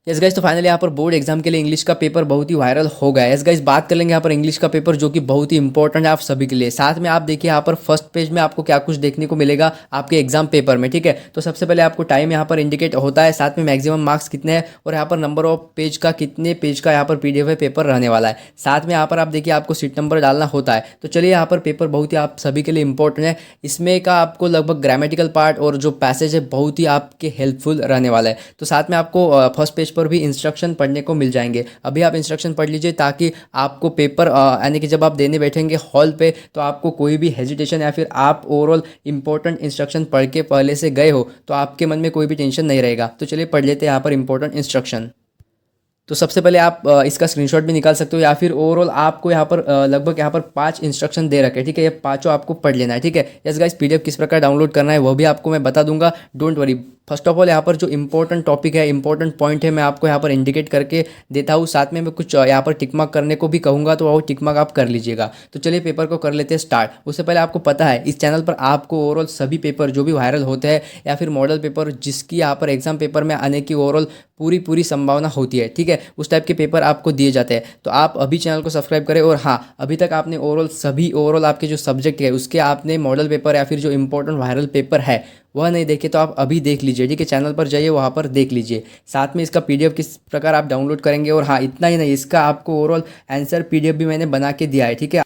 Yes guys, तो finally यहाँ पर बोर्ड एग्जाम के लिए इंग्लिश का पेपर बहुत ही वायरल हो गया है। यस गाइस, बात कर लेंगे यहाँ पर इंग्लिश का पेपर जो कि बहुत ही इंपॉर्टेंट है आप सभी के लिए। साथ में आप देखिए यहाँ पर फर्स्ट पेज में आपको क्या कुछ देखने को मिलेगा आपके एग्जाम पेपर में, ठीक है। तो सबसे पहले आपको टाइम यहाँ पर इंडिकेट होता है, साथ में मैक्सिमम मार्क्स कितने हैं और यहाँ पर नंबर ऑफ पेज का कितने पेज का यहाँ पर पीडीएफ है पेपर रहने वाला है। साथ में यहाँ पर आप देखिए आपको सीट नंबर डालना होता है। तो चलिए यहाँ पर पेपर बहुत ही आप सभी के लिए इंपॉर्टेंट है। इसमें का आपको लगभग ग्रामेटिकल पार्ट और जो पैसेज है बहुत ही आपके हेल्पफुल रहने वाला है। तो साथ में आपको फर्स्ट पेज पर भी इंस्ट्रक्शन पढ़ने को मिल जाएंगे। अभी आप इंस्ट्रक्शन पढ़ लीजिए ताकि आपको पेपर यानी कि जब आप देने बैठेंगे हॉल पे तो आपको कोई भी हेजिटेशन या फिर आप ओवरऑल इंपॉर्टेंट इंस्ट्रक्शन पढ़ के पहले से गए हो तो आपके मन में कोई भी टेंशन नहीं रहेगा। तो चलिए पढ़ लेते हैं यहाँ पर इंपॉर्टेंट इंस्ट्रक्शन। तो सबसे पहले आप इसका स्क्रीनशॉट भी निकाल सकते हो या फिर ओवरऑल आपको यहाँ पर लगभग यहाँ पर 5 इंस्ट्रक्शन दे रखे हैं, ठीक है। ये पांचों आपको पढ़ लेना है, ठीक है। यस गाइस, पीडीएफ किस प्रकार डाउनलोड करना है वो भी आपको मैं बता दूंगा, don't worry. First of all यहाँ पर जो इंपॉर्टेंट टॉपिक है, इंपॉर्टेंट पॉइंट है, मैं आपको यहाँ पर इंडिकेट करके देता हूँ। साथ में मैं कुछ यहाँ पर टिक मार्क करने को भी कहूँगा तो वो टिक मार्क आप कर लीजिएगा। तो चलिए पेपर को कर लेते हैं स्टार्ट। उससे पहले आपको पता है इस चैनल पर आपको ओवरऑल सभी पेपर जो भी वायरल होते हैं या फिर मॉडल पेपर जिसकी यहाँ पर एग्जाम पेपर में आने की ओवरऑल पूरी पूरी संभावना होती है, ठीक है, उस टाइप के पेपर आपको दिए जाते हैं। तो आप अभी चैनल को सब्सक्राइब करें और हाँ, अभी तक आपने ओवरऑल आपके जो सब्जेक्ट है उसके आपने मॉडल पेपर या फिर जो इंपॉर्टेंट वायरल पेपर है वह नहीं देखे तो आप अभी देख लीजिए, ठीक है। चैनल पर जाइए, वहाँ पर देख लीजिए। साथ में इसका पीडीएफ किस प्रकार आप डाउनलोड करेंगे और हाँ, इतना ही नहीं, इसका आपको ओवरऑल आंसर पीडीएफ भी मैंने बना के दिया है, ठीक है।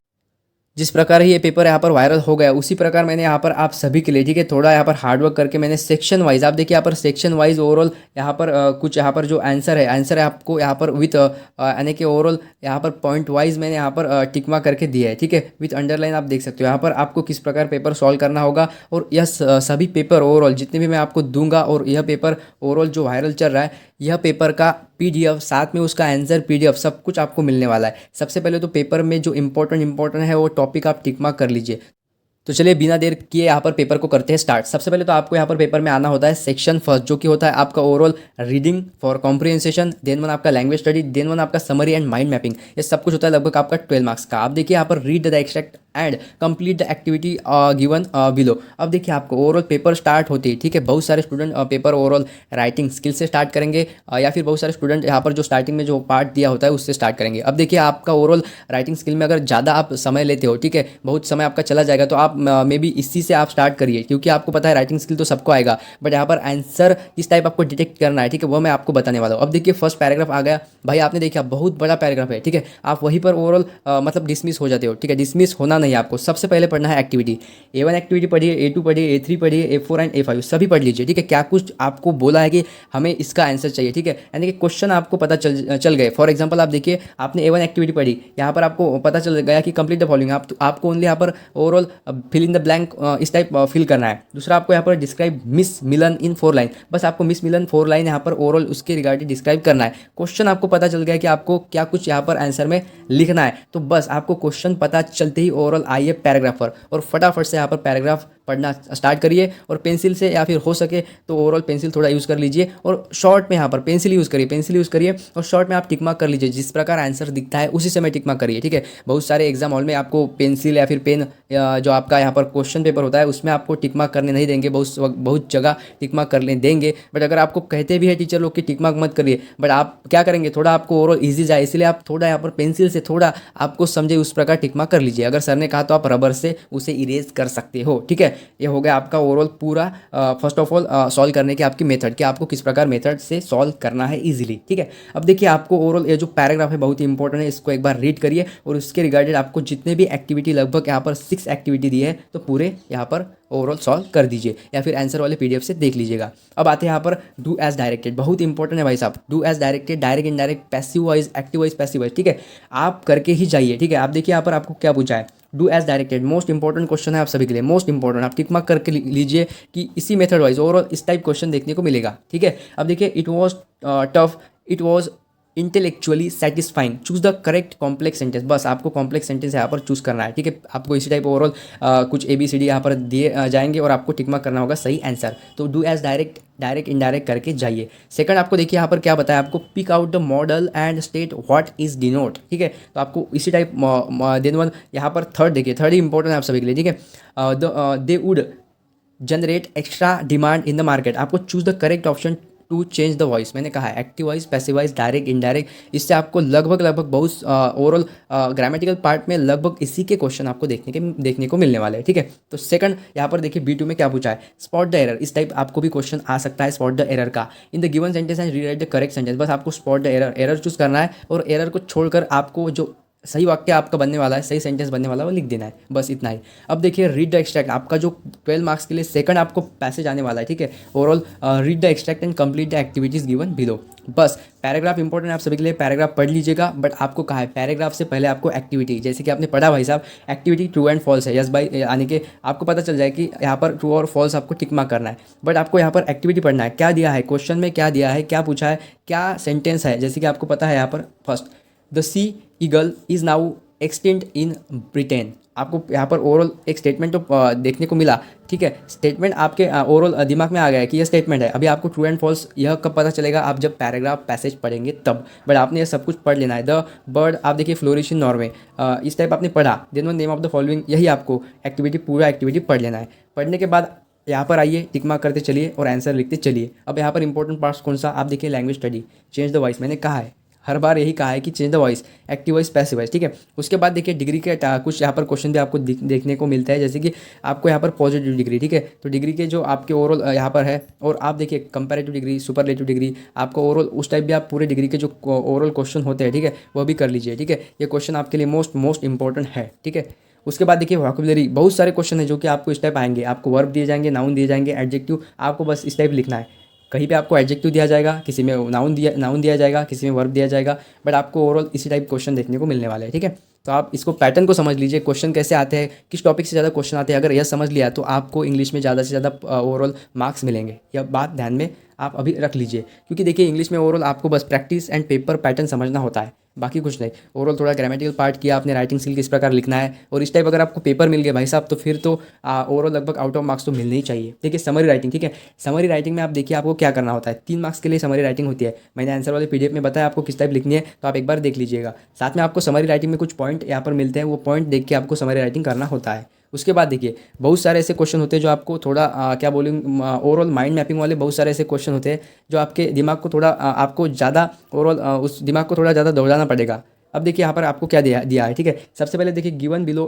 जिस प्रकार ही ये पेपर यहाँ पर वायरल हो गया उसी प्रकार मैंने यहाँ पर आप सभी के लिए, ठीक है, थोड़ा यहाँ पर हार्डवर्क करके मैंने सेक्शन वाइज, आप देखिए यहाँ पर सेक्शन वाइज ओवरऑल यहाँ पर कुछ यहाँ पर जो आंसर है आपको यहाँ पर विथ यानी कि ओवरऑल यहाँ पर पॉइंट वाइज मैंने यहाँ पर टिकमा करके दिया है, ठीक है, विथ अंडरलाइन। आप देख सकते हो यहाँ पर आपको किस प्रकार पेपर सॉल्व करना होगा और यह सभी पेपर ओवरऑल जितने भी मैं आपको दूंगा और यह पेपर ओवरऑल जो वायरल चल रहा है यह पेपर का पीडीएफ साथ में उसका आंसर पीडीएफ सब कुछ आपको मिलने वाला है। सबसे पहले तो पेपर में जो इंपॉर्टेंट है वो टॉपिक आप टिक मार्क कर लीजिए। तो चलिए बिना देर किए यहाँ पर पेपर को करते हैं स्टार्ट। सबसे पहले तो आपको यहाँ पर पेपर में आना होता है सेक्शन फर्स्ट जो कि होता है आपका overall reading for comprehension, then one आपका लैंग्वेज स्टडी, देन वन आपका समरी एंड माइंड मैपिंग। ये सब कुछ होता है लगभग आपका 12 मार्क्स का। आप देखिए यहाँ पर read the extract and complete the activity given below. अब देखिए आपको ओवरऑल पेपर स्टार्ट होते ही, ठीक है, बहुत सारे student paper overall writing skill से स्टार्ट करेंगे या फिर बहुत सारे स्टूडेंट यहाँ पर जो स्टार्टिंग में जो पार्ट दिया होता है उससे स्टार्ट करेंगे। अब देखिए आपका ओवरऑल राइटिंग स्किल में अगर ज़्यादा आप समय लेते हो, ठीक है, बहुत समय आपका चला जाएगा तो आप मे बी इसी से आप स्टार्ट करिए क्योंकि आपको पता है राइटिंग स्किल तो सबको आएगा बट यहाँ पर आंसर किस टाइप आपको डिटेक्ट करना है, ठीक है, वो मैं आपको बताने वाला हूँ। अब देखिए फर्स्ट पैराग्राफ आ गया भाई, आपने देखा बहुत बड़ा पैराग्राफ है, ठीक है, आप वहीं पर ओवरऑल मतलब डिसमिस हो जाते हो, ठीक है। डिसमिस होना नहीं, आपको सबसे पहले पढ़ना है एक्टिविटी। A1 एक्टिविटी पढ़िए, A2 पढ़िए, A3 पढ़िए, A4 एंड A5 सभी पढ़ लीजिए, ठीक है। क्या कुछ आपको बोला है कि हमें इसका आंसर चाहिए, ठीक है, यानी कि क्वेश्चन आपको पता चल गए। फॉर एग्जाम्पल आप देखिए आपने A1 एक्टिविटी पढ़ी, यहाँ पर आपको पता चल गया कि कंप्लीट द फॉलोइंग, आपको ओनली यहाँ पर overall fill in the blank इस टाइप फिल करना है। दूसरा आपको यहाँ पर describe Miss Milan in 4 line, बस आपको मिस मिलन 4 लाइन यहाँ पर ओवरऑल उसके रिगार्डिंग डिस्क्राइब करना है। क्वेश्चन आपको पता चल गया कि आपको क्या कुछ यहाँ पर आंसर में लिखना है, तो बस आपको क्वेश्चन पता चलते ही ओवरऑल आइए पैराग्राफ पर और फटाफट से यहाँ पर पैराग्राफ पढ़ना स्टार्ट करिए और पेंसिल से या फिर हो सके तो ओवरऑल पेंसिल थोड़ा यूज़ कर लीजिए और शॉर्ट में यहाँ पर पेंसिल यूज़ करिए और शॉर्ट में आप टिक मार्क कर लीजिए। जिस प्रकार आंसर दिखता है उसी समय टिक मार्क करिए, ठीक है। बहुत सारे एग्जाम हॉल में आपको पेंसिल या फिर पेन जो आपका यहाँ पर क्वेश्चन पेपर होता है उसमें आपको टिक मार्क करने नहीं देंगे, बहुत जगह टिक मार्क करने देंगे। बट अगर आपको कहते भी है टीचर लोग कि टिक मार्क मत करिए, बट आप क्या करेंगे, थोड़ा आपको ओवरऑल ईजी जाए इसलिए आप थोड़ा यहाँ पर पेंसिल से थोड़ा आपको समझे उस प्रकार टिक मार्क कर लीजिए। अगर सर ने कहा तो आप रबर से उसे इरेज कर सकते हो, ठीक है। ये हो गया आपका ओवरऑल पूरा फर्स्ट ऑफ ऑल सॉल्व करने की आपकी मेथड कि आपको किस प्रकार मेथड से सॉल्व करना है इजीली, ठीक है। अब देखिए आपको ओवरऑल ये जो पैराग्राफ है बहुत ही इंपॉर्टेंट है, इसको एक बार रीड करिए और उसके रिगार्डेड आपको जितने भी एक्टिविटी लगभग यहाँ पर 6 एक्टिविटी दी है तो पूरे यहाँ पर ओवरऑल सॉल्व कर दीजिए या फिर आंसर वाले पीडीएफ से देख लीजिएगा। अब आते हैं यहाँ पर डू एज डायरेक्टेड, बहुत इंपॉर्टेंट है भाई साहब। Do as directed, direct indirect, passive voice, active voice, passive voice, ठीक है, आप करके ही जाइए, ठीक है। आप देखिए यहाँ पर आपको क्या पूछा है, do as directed, most important question है आप सभी के लिए, मोस्ट इंपॉर्टेंट। आप टिक मार्क करके लीजिए कि इसी मेथड वाइज ओवरऑल इस टाइप क्वेश्चन देखने को मिलेगा, ठीक है। अब देखिए it was tough, it was intellectually satisfying, choose the correct complex sentence, बस आपको कॉम्प्लेक्स सेंटेंस यहाँ पर चूज करना है, ठीक है। आपको इसी टाइप ओवरऑल कुछ ABCD यहाँ पर दिए जाएंगे और आपको टिक मार्क करना होगा सही आंसर। तो do as direct, direct indirect करके जाइए। सेकंड आपको देखिए यहाँ पर क्या बताया, आपको pick out the modal and state what is denote, ठीक है। तो आपको इसी टाइप देन वन यहाँ पर थर्ड देखिए, थर्ड ही इंपॉर्टेंट है आप सभी के लिए, ठीक है। They would generate extra demand in the market, आपको choose the correct option to change the voice. मैंने कहा है active voice, passive voice, direct, indirect, इससे आपको लगभग बहुत ओवरऑल ग्रामेटिकल पार्ट में लगभग इसी के क्वेश्चन आपको देखने को मिलने वाले हैं, ठीक है। तो सेकंड यहाँ पर देखिए B2 में क्या पूछा है, स्पॉट द एरर। इस टाइप आपको भी क्वेश्चन आ सकता है स्पॉट द एरर का। In the given sentence and rewrite the correct sentence. बस आपको स्पॉट द एरर चूज करना है और एरर को छोड़कर आपको जो सही वाक्य आपका बनने वाला है, सही सेंटेंस बनने वाला है, वो लिख देना है, बस इतना ही। अब देखिए रीड द एक्सट्रैक्ट, आपका जो 12 मार्क्स के लिए सेकंड आपको पैसेज आने वाला है, ठीक है। Overall read the extract and complete the activities given below. बस पैराग्राफ इंपॉर्टेंट है आप सभी के लिए, पैराग्राफ पढ़ लीजिएगा, बट आपको कहा है पैराग्राफ से पहले आपको एक्टिविटी, जैसे कि आपने पढ़ा भाई साहब एक्टिविटी ट्रू एंड फॉल्स है, यस बाई, यानी कि आपको पता चल जाए कि यहाँ पर ट्रू और फॉल्स आपको टिक मार्क करना है, बट आपको यहाँ पर एक्टिविटी पढ़ना है। क्या दिया है क्वेश्चन में, क्या दिया है, क्या पूछा है, क्या सेंटेंस है, जैसे कि आपको पता है यहाँ पर first the sea eagle is now extinct in Britain. आपको यहाँ पर ओवरऑल एक स्टेटमेंट तो देखने को मिला, ठीक है। स्टेटमेंट आपके ओवरऑल दिमाग में आ गया है कि यह स्टेटमेंट है। अभी आपको ट्रू एंड फॉल्स यह कब पता चलेगा, आप जब पैराग्राफ पैसेज पढ़ेंगे तब, बट आपने ये सब कुछ पढ़ लेना है। द बर्ड आप देखिए फ्लोरिश इन नॉर्वे, इस टाइप आपने पढ़ा। Then one name of the following, यही आपको एक्टिविटी पूरा एक्टिविटी पढ़ लेना है। पढ़ने के बाद यहाँ पर आइए टिक मार्क करते चलिए और आंसर लिखते चलिए। अब यहाँ पर इंपॉर्टेंट पार्ट्स कौन सा, आप देखिए language study, change the voice. मैंने कहा है हर बार यही कहा है कि change the voice, active voice, passive voice, ठीक है। उसके बाद देखिए डिग्री के कुछ यहाँ पर क्वेश्चन भी आपको देखने को मिलता है, जैसे कि आपको यहाँ पर पॉजिटिव डिग्री, ठीक है। तो डिग्री के जो आपके ओवरऑल यहाँ पर है, और आप देखिए कंपैरेटिव डिग्री, सुपरलेटिव डिग्री, आपको ओवरऑल उस टाइप भी आप पूरे डिग्री के जो ओवरऑल क्वेश्चन होते हैं, ठीक है, वो भी कर लीजिए, ठीक है। ये क्वेश्चन आपके लिए मोस्ट इंपॉर्टेंट है, ठीक है। उसके बाद देखिए वोकैबुलरी, बहुत सारे क्वेश्चन है जो कि आपको इस टाइप आएंगे। आपको वर्ब दिए जाएंगे, नाउन दिए जाएंगे, एडजेक्टिव, आपको बस इस टाइप लिखना है। कहीं पे आपको एडजेक्टिव दिया जाएगा, किसी में नाउन दिया जाएगा, किसी में वर्ब दिया जाएगा, बट आपको ओवरऑल इसी टाइप क्वेश्चन देखने को मिलने वाले हैं, ठीक है। तो आप इसको पैटर्न को समझ लीजिए, क्वेश्चन कैसे आते हैं, किस टॉपिक से ज़्यादा क्वेश्चन आते हैं। अगर यह समझ लिया तो आपको इंग्लिश में ज़्यादा से ज़्यादा ओवरऑल मार्क्स मिलेंगे। यह बात ध्यान में आप अभी रख लीजिए, क्योंकि देखिए इंग्लिश में ओवरऑल आपको बस प्रैक्टिस एंड पेपर पैटर्न समझना होता है, बाकी कुछ नहीं। ओवरऑल थोड़ा ग्रामेटिकल पार्ट किया आपने, राइटिंग स्किल किस प्रकार लिखना है, और इस टाइप अगर आपको पेपर मिल गए भाई साहब, तो फिर तो ओवरऑल लगभग आउट ऑफ मार्क्स तो मिलने ही चाहिए। देखिए समरी राइटिंग, ठीक है। समरी राइटिंग में आप देखिए आपको क्या करना होता है, 3 मार्क्स के लिए समरी राइटिंग होती है। मैंने आंसर वाले PDF में बताया आपको किस टाइप लिखनी है, तो आप एक बार देख लीजिएगा। साथ में आपको समरी राइटिंग में कुछ पॉइंट यहाँ पर मिलते हैं, वो पॉइंट देख के आपको समरी राइटिंग करना होता है। उसके बाद देखिए बहुत सारे ऐसे क्वेश्चन होते हैं जो आपको थोड़ा क्या बोलूँ, ओवरऑल माइंड मैपिंग वाले बहुत सारे ऐसे क्वेश्चन होते हैं जो आपके दिमाग को थोड़ा आपको ज़्यादा ओवरऑल उस दिमाग को थोड़ा ज़्यादा दौड़ाना पड़ेगा। अब देखिए यहाँ पर आपको क्या दिया है, ठीक है। सबसे पहले देखिए given below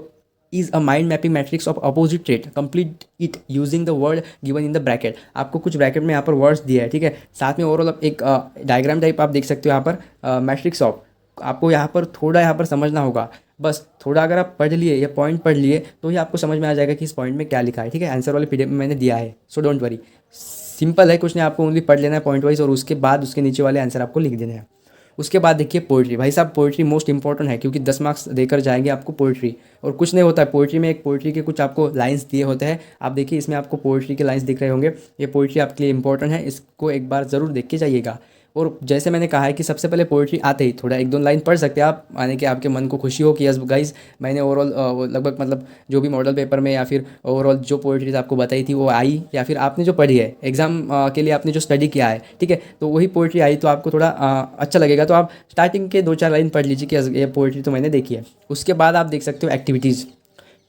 is a mind mapping matrix of opposite trait, complete it using the word given in the bracket. आपको कुछ ब्रैकेट में यहाँ पर वर्ड्स दिया है, ठीक है। साथ में ओवरऑल एक डायग्राम टाइप आप देख सकते हो यहाँ पर मैट्रिक्स ऑफ, आपको यहाँ पर थोड़ा यहाँ पर समझना होगा, बस थोड़ा अगर आप पढ़ लिए या पॉइंट पढ़ लिए तो ही आपको समझ में आ जाएगा कि इस पॉइंट में क्या लिखा है, ठीक है। आंसर वाले PDF में मैंने दिया है, सो डोंट वरी, सिंपल है, कुछ नहीं, आपको ओनली पढ़ लेना है पॉइंट वाइज, और उसके बाद उसके नीचे वाले आंसर आपको लिख देने हैं। उसके बाद देखिए पोइट्री, भाई साहब पोइट्री मोस्ट इंपॉर्टेंट है, क्योंकि 10 मार्क्स देकर जाएंगे आपको पोइट्री, और कुछ नहीं होता है पोइट्री में, एक पोइट्री के कुछ आपको लाइंस दिए होते हैं। आप देखिए इसमें आपको पोइट्री के लाइंस दिख रहे होंगे, ये पोइट्री आपके लिए इंपॉर्टेंट है, इसको एक बार ज़रूर देख के जाइएगा। और जैसे मैंने कहा है कि सबसे पहले पोइट्री आते ही थोड़ा 1-2 लाइन पढ़ सकते हैं आप, यानी कि आपके मन को खुशी हो कि यस गाइस मैंने ओवरऑल लगभग मतलब जो भी मॉडल पेपर में या फिर ओवरऑल जो पोइट्रीज आपको बताई थी वो आई, या फिर आपने जो पढ़ी है एग्जाम के लिए आपने जो स्टडी किया है, ठीक है, तो वही पोइट्री आई तो आपको थोड़ा अच्छा लगेगा। तो आप स्टार्टिंग के 2-4 लाइन पढ़ लीजिए कि ये पोइट्री तो मैंने देखी है। उसके बाद आप देख सकते हो एक्टिविटीज़,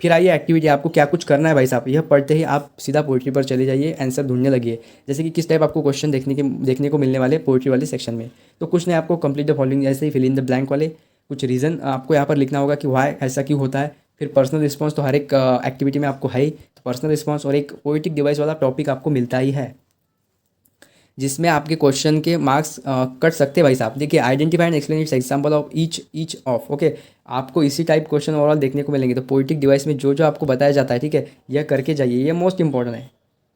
फिर आइए एक्टिविटी, आपको क्या कुछ करना है भाई साहब, यह पढ़ते ही आप सीधा पोइट्री पर चले जाइए, आंसर ढूंढने लगिए, जैसे कि किस टाइप आपको क्वेश्चन देखने को मिलने वाले पोइट्री वाले सेक्शन में। तो कुछ नहीं, आपको कंप्लीट द फॉलोइंग जैसे ही फिल इन द ब्लैंक वाले कुछ रीज़न आपको यहाँ पर लिखना होगा कि वाई ऐसा क्यों होता है। फिर पर्सनल रिस्पॉन्स तो हर एक एक्टिविटी में आपको है ही, तो पर्सनल रिस्पॉन्स और एक पोइटिक डिवाइस वाला टॉपिक आपको मिलता ही है, जिसमें आपके क्वेश्चन के मार्क्स कट सकते हैं भाई साहब। देखिए identify and explain it's example of each of, okay, आपको इसी टाइप क्वेश्चन ओवरऑल देखने को मिलेंगे। तो पोइटिक डिवाइस में जो जो आपको बताया जाता है, ठीक है, यह करके जाइए, ये मोस्ट इंपॉर्टेंट है,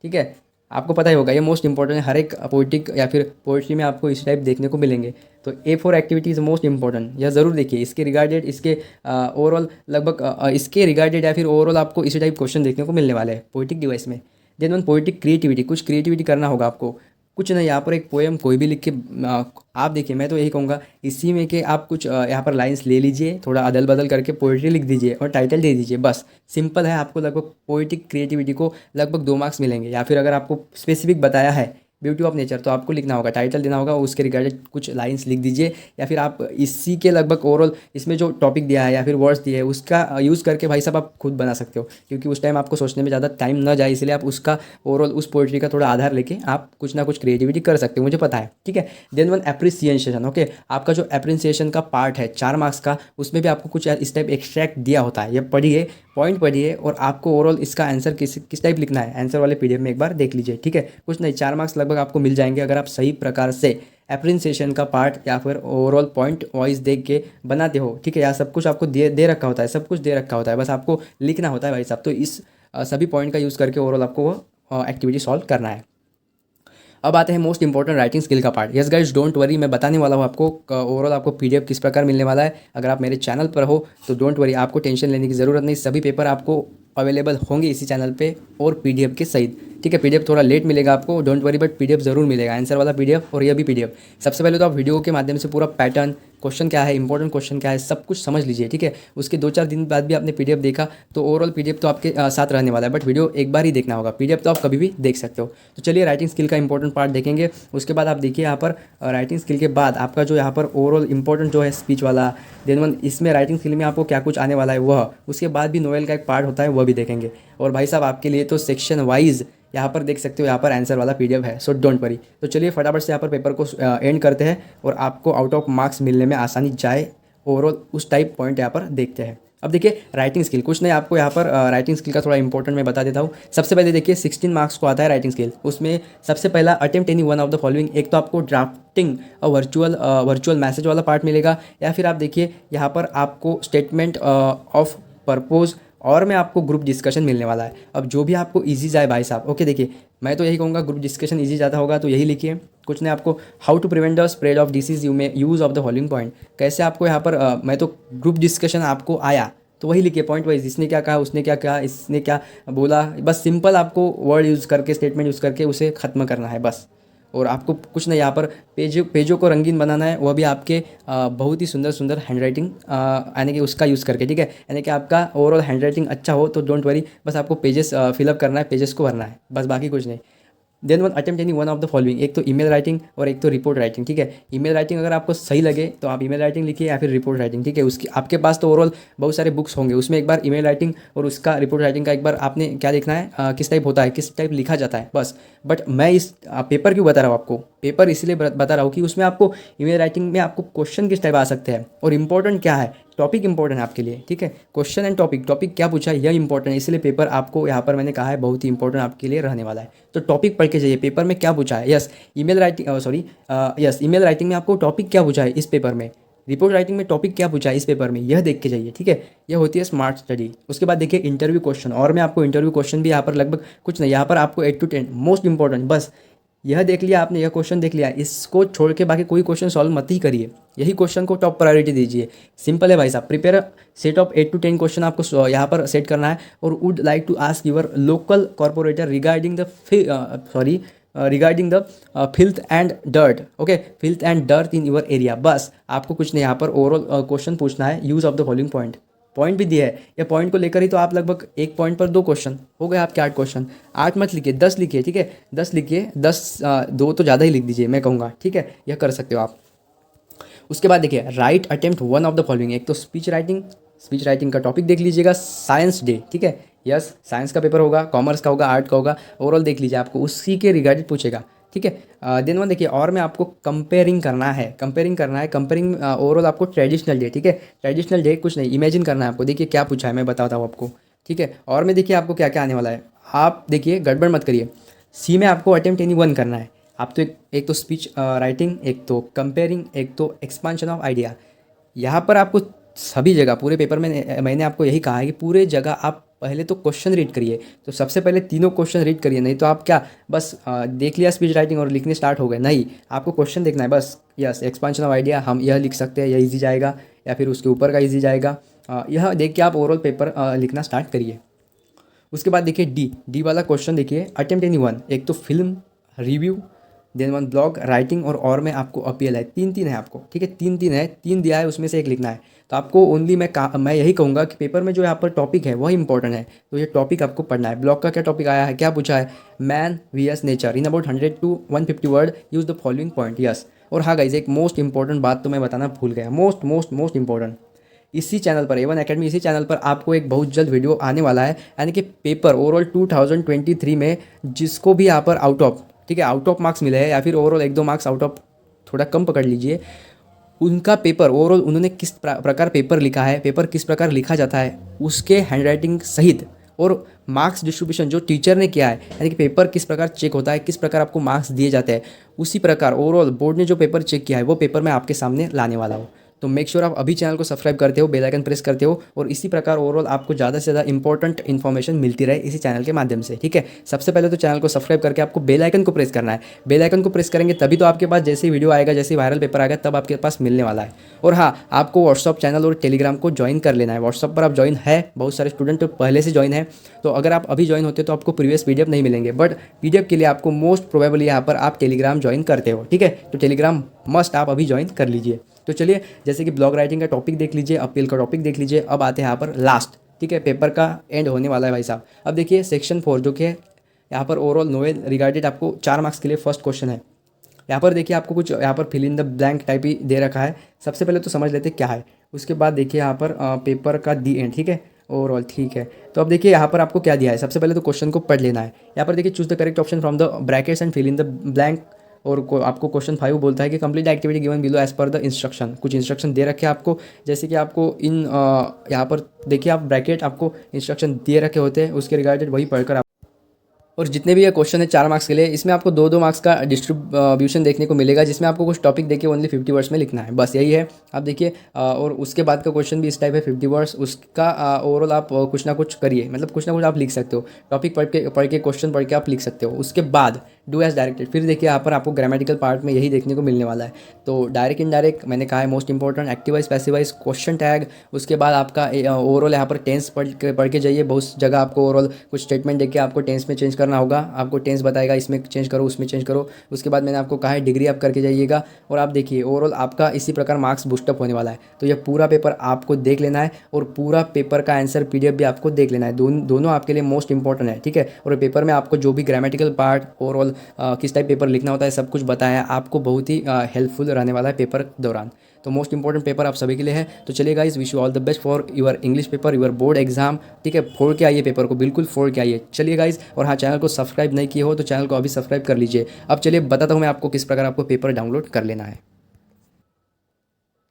ठीक है, आपको पता ही होगा ये मोस्ट इंपॉर्टेंट है। हर एक पोइटिक या फिर पोइट्री में आपको इस टाइप देखने को मिलेंगे। तो A4 activity is most important, यह ज़रूर देखिए, इसके रिगार्डेड इसके ओवरऑल लगभग इसके रिगार्डेड या फिर ओवरऑल आपको इसी टाइप क्वेश्चन देखने को मिलने वाले हैं पोइटिक डिवाइस में। देन वन पोइटिक क्रिएटिविटी, कुछ क्रिएटिविटी करना होगा आपको, कुछ नहीं, यहाँ पर एक पोएम कोई भी लिख के आप देखिए, मैं तो यही कहूँगा इसी में कि आप कुछ यहाँ पर लाइंस ले लीजिए, थोड़ा अदल बदल करके पोइट्री लिख दीजिए और टाइटल दे दीजिए, बस सिंपल है। आपको लगभग पोइटिक क्रिएटिविटी को लगभग 2 मार्क्स मिलेंगे, या फिर अगर आपको स्पेसिफिक बताया है ब्यूटी ऑफ नेचर, तो आपको लिखना होगा, टाइटल देना होगा, उसके रिगार्डेड कुछ लाइंस लिख दीजिए, या फिर आप इसी के लगभग ओवरऑल इसमें जो टॉपिक दिया है या फिर वर्ड्स दिए है उसका यूज़ करके भाई साहब आप खुद बना सकते हो, क्योंकि उस टाइम आपको सोचने में ज़्यादा टाइम ना जाए, इसलिए आप उसका ओवरऑल उस पोइट्री का थोड़ा आधार लेके आप कुछ ना कुछ क्रिएटिविटी कर सकते हो, मुझे पता है, ठीक है। देन वन एप्रिसिएशन, ओके, आपका जो एप्रिसिएशन का पार्ट है 4 मार्क्स का, उसमें भी आपको कुछ इस टाइप एक्सट्रैक्ट दिया होता है, ये पढ़िए, पॉइंट पढ़िए, और आपको ओवरऑल इसका आंसर किस टाइप लिखना है आंसर वाले पीडीएफ में एक बार देख लीजिए, ठीक है। कुछ नहीं, 4 मार्क्स लगभग आपको मिल जाएंगे अगर आप सही प्रकार से एप्रिसिएशन का पार्ट या फिर ओवरऑल पॉइंट वाइज देख के बनाते हो, ठीक है। यार सब कुछ आपको दे रखा होता है, सब कुछ दे रखा होता है, बस आपको लिखना होता है भाई साहब। तो इस सभी पॉइंट का यूज़ करके ओवरऑल आपको वो एक्टिविटी सॉल्व करना है। अब आते हैं मोस्ट इंपॉर्टेंट राइटिंग स्किल का part. Yes guys, don't worry, मैं बताने वाला हूँ आपको ओवरऑल आपको पीडीएफ किस प्रकार मिलने वाला है। अगर आप मेरे चैनल पर हो तो डोंट वरी, आपको टेंशन लेने की ज़रूरत नहीं, सभी पेपर आपको अवेलेबल होंगे इसी चैनल पे और पीडीएफ के सहित, ठीक है। पीडीएफ थोड़ा लेट मिलेगा आपको, डोंट वरी, बट पीडीएफ ज़रूर मिलेगा, आंसर वाला पीडीएफ और यह भी पीडीएफ। सबसे पहले तो आप वीडियो के माध्यम से पूरा पैटर्न, क्वेश्चन क्या है, इंपॉर्टेंट क्वेश्चन क्या है, सब कुछ समझ लीजिए, ठीक है। उसके 2-4 दिन बाद भी आपने पीडीएफ देखा तो ओवरऑल पीडीएफ तो आपके साथ रहने वाला है, बट वीडियो एक बार ही देखना होगा, पीडीएफ तो आप कभी भी देख सकते हो। तो चलिए राइटिंग स्किल का इंपॉर्टेंट पार्ट देखेंगे। उसके बाद आप देखिए यहाँ पर राइटिंग स्किल के बाद आपका जो यहाँ पर ओवरऑल इंपॉर्टेंट जो है स्पीच वाला, देन वन इसमें राइटिंग स्किल में आपको क्या कुछ आने वाला है वह, उसके बाद भी नोवेल का एक पार्ट होता है वह भी देखेंगे। और भाई साहब आपके लिए तो सेक्शन वाइज यहाँ पर देख सकते हो, यहाँ पर आंसर वाला पीडीएफ है, सो डोंट वरी। तो चलिए फटाफट से यहाँ पर पेपर को एंड करते हैं और आपको आउट ऑफ मार्क्स मिलने में आसानी जाए, ओवरऑल उस टाइप पॉइंट यहाँ पर देखते हैं। अब देखिए राइटिंग स्किल, कुछ नहीं, आपको यहाँ पर राइटिंग स्किल का थोड़ा इंपॉर्टेंट मैं बता देता हूँ। सबसे पहले देखिए 16 मार्क्स को आता है राइटिंग स्किल, उसमें सबसे पहला attempt any one of the following, एक तो आपको ड्राफ्टिंग वर्चुअल मैसेज वाला पार्ट मिलेगा, या फिर आप देखिए यहाँ पर आपको स्टेटमेंट ऑफ पर्पोज और में आपको ग्रुप डिस्कशन मिलने वाला है। अब जो भी आपको इजी जाए भाई साहब, ओके। देखिए मैं तो यही कहूँगा ग्रुप डिस्कशन इजी जाता होगा तो यही लिखिए, कुछ नहीं। आपको how to prevent the spread of disease you may use of the following point, कैसे आपको यहाँ पर मैं तो ग्रुप डिस्कशन आपको आया तो वही लिखिए पॉइंट वाइज, इसने क्या कहा, उसने क्या कहा, इसने क्या बोला, बस सिंपल आपको वर्ड यूज़ करके, स्टेटमेंट यूज़ करके उसे ख़त्म करना है बस। और आपको कुछ नहीं, यहाँ पर पेजों को रंगीन बनाना है, वह भी आपके बहुत ही सुंदर सुंदर हैंड राइटिंग यानी कि उसका यूज़ करके, ठीक है। यानी कि आपका ओवरऑल हैंड राइटिंग अच्छा हो तो डोंट वरी, बस आपको पेजेस फिलअप करना है, पेजेस को भरना है, बस बाकी कुछ नहीं। Then one attempt any one of the following, एक तो ईमेल राइटिंग और एक तो रिपोर्ट राइटिंग, ठीक है। ईमेल राइटिंग अगर आपको सही लगे तो आप ईमेल राइटिंग लिखिए या फिर रिपोर्ट राइटिंग, ठीक है। उसकी आपके पास तो ओवरऑल बहुत सारे बुक्स होंगे, उसमें एक बार ईमेल राइटिंग और उसका रिपोर्ट राइटिंग का एक बार आपने क्या देखना है, किस टाइप होता है, किस टाइप लिखा जाता है बस। बट मैं इस पेपर क्यों बता रहा हूँ आपको, पेपर इसलिए बता रहा हूँ कि उसमें आपको ईमेल राइटिंग में आपको क्वेश्चन किस टाइप आ सकते हैं और इंपॉर्टेंट क्या है, टॉपिक इंपॉर्टेंट है आपके लिए, ठीक है। क्वेश्चन एंड टॉपिक क्या पूछा है यह इंपॉर्टेंट है, इसलिए पेपर आपको यहाँ पर मैंने कहा है बहुत ही इंपॉर्टेंट आपके लिए रहने वाला है। तो टॉपिक पढ़ के जाइए, पेपर में क्या पूछा है। यस ईमेल राइटिंग में आपको टॉपिक क्या पूछा है इस पेपर में, रिपोर्ट राइटिंग में टॉपिक क्या पूछा है इस पेपर में, यह देख के जाइए, ठीक है। यह होती है स्मार्ट स्टडी। उसके बाद देखिए इंटरव्यू क्वेश्चन, और मैं आपको इंटरव्यू क्वेश्चन भी यहाँ पर लगभग कुछ नहीं, यहाँ पर आपको 8 to 10 मोस्ट इंपॉर्टेंट, बस यह देख लिया आपने, यह क्वेश्चन देख लिया, इसको छोड़ के बाकी कोई क्वेश्चन सॉल्व मत ही करिए, यही क्वेश्चन को टॉप प्रायोरिटी दीजिए। सिंपल है भाई साहब, prepare set of 8 to 10 question आपको यहाँ पर सेट करना है। और would like to ask your local corporator regarding the filth and dirt, okay, filth and dirt in your area. बस आपको कुछ नहीं, यहाँ पर ओवरऑल क्वेश्चन पूछना है, use of the following point भी दिया है, या पॉइंट को लेकर ही तो आप लगभग एक पॉइंट पर 2 क्वेश्चन हो गए आपके, 8 क्वेश्चन। 8 मत लिखिए, 10 लिखिए, ठीक है, 10 लिखिए, 10 2 तो ज़्यादा ही लिख दीजिए मैं कहूँगा, ठीक है, यह कर सकते हो आप। उसके बाद देखिए right attempt one of the following, एक तो स्पीच राइटिंग का टॉपिक देख लीजिएगा, साइंस डे, ठीक है। यस साइंस का पेपर होगा, कॉमर्स का होगा, आर्ट का होगा, ओवरऑल देख लीजिए, आपको उसी के रिगार्डेड पूछेगा, ठीक है। देन वन देखिए, और में आपको कंपेयरिंग करना है, कंपेयरिंग ओवरऑल आपको ट्रेडिशनल डे, ठीक है। ट्रेडिशनल डे कुछ नहीं, इमेजिन करना है आपको, देखिए क्या पूछा है मैं बताता हूँ आपको, ठीक है। और में देखिए आपको क्या क्या आने वाला है, आप देखिए गड़बड़ मत करिए। सी में आपको अटेम्प्ट एनी वन करना है, आप तो एक तो स्पीच राइटिंग, एक तो कंपेयरिंग, एक तो एक्सपांशन ऑफ आइडिया। यहाँ पर आपको सभी जगह पूरे पेपर में मैंने आपको यही कहा है कि पूरे जगह आप पहले तो क्वेश्चन रीड करिए, तो सबसे पहले तीनों क्वेश्चन रीड करिए, नहीं तो आप क्या बस देख लिया स्पीच राइटिंग और लिखने स्टार्ट हो गए, नहीं, आपको क्वेश्चन देखना है बस। यस एक्सपांशन ऑफ आइडिया हम यह लिख सकते हैं, यह इजी जाएगा, या फिर उसके ऊपर का इजी जाएगा, यह देख के आप ओवरऑल पेपर लिखना स्टार्ट करिए। उसके बाद देखिए डी वाला क्वेश्चन देखिए, अटेम्प्ट एनी वन, एक तो film review, then one blog writing और में आपको अपील है। तीन तीन है आपको, ठीक है, तीन तीन है, तीन दिया है, उसमें से एक लिखना है। तो आपको ओनली मैं यही कहूँगा कि पेपर में जो यहाँ पर टॉपिक है वही इंपॉर्टेंट है, तो ये टॉपिक आपको पढ़ना है। ब्लॉग का क्या टॉपिक आया है, क्या पूछा है, man vs nature in about 100 to 150 word use the following point, yes. और हाँ गाइज, एक मोस्ट इंपॉर्टेंट बात तो मैं बताना भूल गया, मोस्ट मोस्ट मोस्ट इंपॉर्टेंट, इसी चैनल पर A1 अकेडमी, इसी चैनल पर आपको एक बहुत जल्द वीडियो आने वाला है, यानी कि पेपर ओवरऑल 2023 में जिसको भी यहाँ पर आउट ऑफ, ठीक है, आउट ऑफ मार्क्स मिले हैं या फिर ओवरऑल 1-2 मार्क्स आउट ऑफ थोड़ा कम पकड़ लीजिए, उनका पेपर ओवरऑल उन्होंने किस प्रकार पेपर लिखा है, पेपर किस प्रकार लिखा जाता है, उसके हैंडराइटिंग सहित और मार्क्स डिस्ट्रीब्यूशन जो टीचर ने किया है, यानी कि पेपर किस प्रकार चेक होता है, किस प्रकार आपको मार्क्स दिए जाते हैं, उसी प्रकार ओवरऑल बोर्ड ने जो पेपर चेक किया है वो पेपर मैं आपके सामने लाने वाला हूँ। तो मेक श्योर आप अभी चैनल को सब्सक्राइब करते हो, बेल आइकन प्रेस करते हो, और इसी प्रकार ओवरऑल आपको ज़्यादा से ज़्यादा इंपॉर्टेंट इन्फॉर्मेशन मिलती रहे इसी चैनल के माध्यम से, ठीक है। सबसे पहले तो चैनल को सब्सक्राइब करके आपको बेल आइकन को प्रेस करना है। बेल आइकन को प्रेस करेंगे तभी तो आपके पास जैसे ही वीडियो आएगा, जैसे वायरल पेपर आएगा, तब आपके पास मिलने वाला है। और हाँ, आपको व्हाट्सअप चैनल और टेलीग्राम को ज्वाइन कर लेना है। व्हाट्सअप पर आप ज्वाइन है, बहुत सारे स्टूडेंट तो पहले से ज्वाइन है, तो अगर आप अभी ज्वाइन होते तो आपको प्रीवियस PDF नहीं मिलेंगे, बट PDF के लिए आपको मोस्ट प्रोबेबली यहाँ पर आप टेलीग्राम ज्वाइन करते हो, ठीक है। तो टेलीग्राम मस्ट आप अभी ज्वाइन कर लीजिए। तो चलिए, जैसे कि ब्लॉग राइटिंग का टॉपिक देख लीजिए, अपील का टॉपिक देख लीजिए, अब आते हैं यहाँ पर लास्ट, ठीक है, पेपर का एंड होने वाला है भाई साहब। अब देखिए सेक्शन 4 जो कि है यहाँ पर ओवरऑल नोवेल रिगार्डेड, आपको 4 मार्क्स के लिए फर्स्ट क्वेश्चन है। यहाँ पर देखिए आपको कुछ यहाँ पर fill in the blank type ही दे रखा है। सबसे पहले तो समझ लेते क्या है, उसके बाद देखिए यहाँ पर पेपर का दी एंड, ठीक है, ओवरऑल ठीक है। तो अब देखिए यहाँ पर आपको क्या दिया है, सबसे पहले तो क्वेश्चन को पढ़ लेना है। यहाँ पर देखिए choose the correct option from the brackets and fill in the blank, और आपको क्वेश्चन 5 बोलता है कि complete the activity given below as per the instruction. कुछ इंस्ट्रक्शन दे रखे हैं आपको, जैसे कि आपको इन यहाँ पर देखिए आप ब्रैकेट आपको इंस्ट्रक्शन दे रखे होते हैं, उसके रिगार्डेड वही पढ़कर आप, और जितने भी ये क्वेश्चन है 4 मार्क्स के लिए, इसमें आपको 2-2 मार्क्स का डिस्ट्रीब्यूशन देखने को मिलेगा, जिसमें आपको कुछ टॉपिक देखिए ओनली 50 वर्ड्स में लिखना है, बस यही है। आप देखिए और उसके बाद का क्वेश्चन भी इस टाइप है 50 वर्ड्स, उसका ओवरऑल आप कुछ ना कुछ करिए, मतलब कुछ ना कुछ आप लिख सकते हो, टॉपिक पढ़ के क्वेश्चन पढ़ के आप लिख सकते हो। उसके बाद डू एज डायरेक्टेड, फिर देखिए यहाँ पर आपको ग्रामेटिकल पार्ट में यही देखने को मिलने वाला है। तो डायरेक्ट इनडायरेक्ट मैंने कहा है most important, एक्टिवाइज passivise, question tag, उसके बाद आपका ओवरऑल यहाँ पर टेंस पढ़ के जाइए। बहुत जगह आपको ओवरऑल कुछ स्टेटमेंट देके आपको टेंस में चेंज करना होगा, आपको टेंस बताएगा इसमें चेंज करो, उसमें चेंज करो। उसके बाद मैंने आपको कहा है डिग्री आप करके जाइएगा, और आप देखिए ओवरऑल आपका इसी प्रकार मार्क्स बूस्टअप होने वाला है। तो ये पूरा पेपर आपको देख लेना है, और पूरा पेपर का आंसर PDF भी आपको देख लेना है, दोनों आपके लिए मोस्ट इंपॉर्टेंट है, ठीक है। और पेपर में आपको जो भी ग्रामेटिकल पार्ट ओवरऑल किस टाइप पेपर लिखना होता है सब कुछ बताया, आपको बहुत ही हेल्पफुल रहने वाला है पेपर दौरान। तो मोस्ट इंपॉर्टेंट पेपर आप सभी के लिए है। तो चलिए guys, wish you all the best for your English paper, your board exam, ठीक है। फोड़ के आइए पेपर को, बिल्कुल फोड़ के आइए। चलिए गाइस, और हाँ, चैनल को सब्सक्राइब नहीं किए हो तो चैनल को अभी सब्सक्राइब कर लीजिए। अब चलिए बताता हूँ मैं आपको किस प्रकार आपको पेपर डाउनलोड कर लेना है।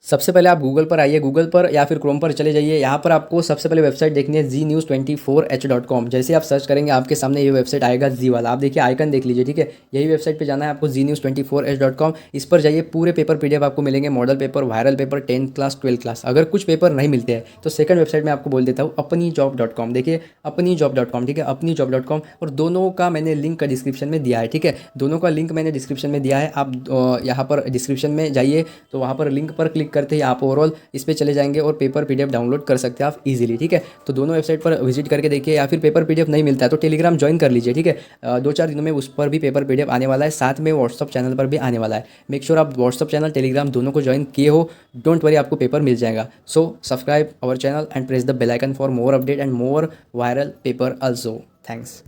सबसे पहले आप गूगल पर आइए, गूगल पर या फिर क्रोम पर चले जाइए। यहाँ पर आपको सबसे पहले वेबसाइट देखनी है znews24h.com। जैसे आप सर्च करेंगे आपके सामने ये वेबसाइट आएगा, जी वाला, आप देखिए आइकन देख लीजिए, ठीक है। यही वेबसाइट पे जाना है आपको, znews24h.com। इस पर जाइए, पूरे पेपर PDF आपको मिलेंगे, model paper, viral paper, 10th class 12th class. अगर कुछ पेपर नहीं मिलते हैं तो सेकंड वेबसाइट में आपको बोल देता हूँ अपनीजॉब.com, देखिए अपनीजॉब.com, ठीक है, अपनीजॉब.com। और दोनों का मैंने लिंक का डिस्क्रिप्शन में दिया है, ठीक है, दोनों का लिंक मैंने डिस्क्रिप्शन में दिया है। आप यहाँ पर डिस्क्रिप्शन में जाइए, तो वहाँ पर लिंक पर क्लिक करते ही आप ओवरऑल इस पे चले जाएंगे और पेपर PDF डाउनलोड कर सकते हैं आप इजीली, ठीक है। तो दोनों वेबसाइट पर विजिट करके देखिए, या फिर पेपर PDF नहीं मिलता है तो टेलीग्राम ज्वाइन कर लीजिए, ठीक है। 2-4 दिनों में उस पर भी पेपर PDF आने वाला है, साथ में व्हाट्सअप चैनल पर भी आने वाला है। मेक श्योर आप व्हाट्सअप चैनल, टेलीग्राम दोनों को ज्वाइन किए हो, डोंट वरी, आपको पेपर मिल जाएगा। So subscribe our channel and press the bell icon for more update and more viral paper also. Thanks.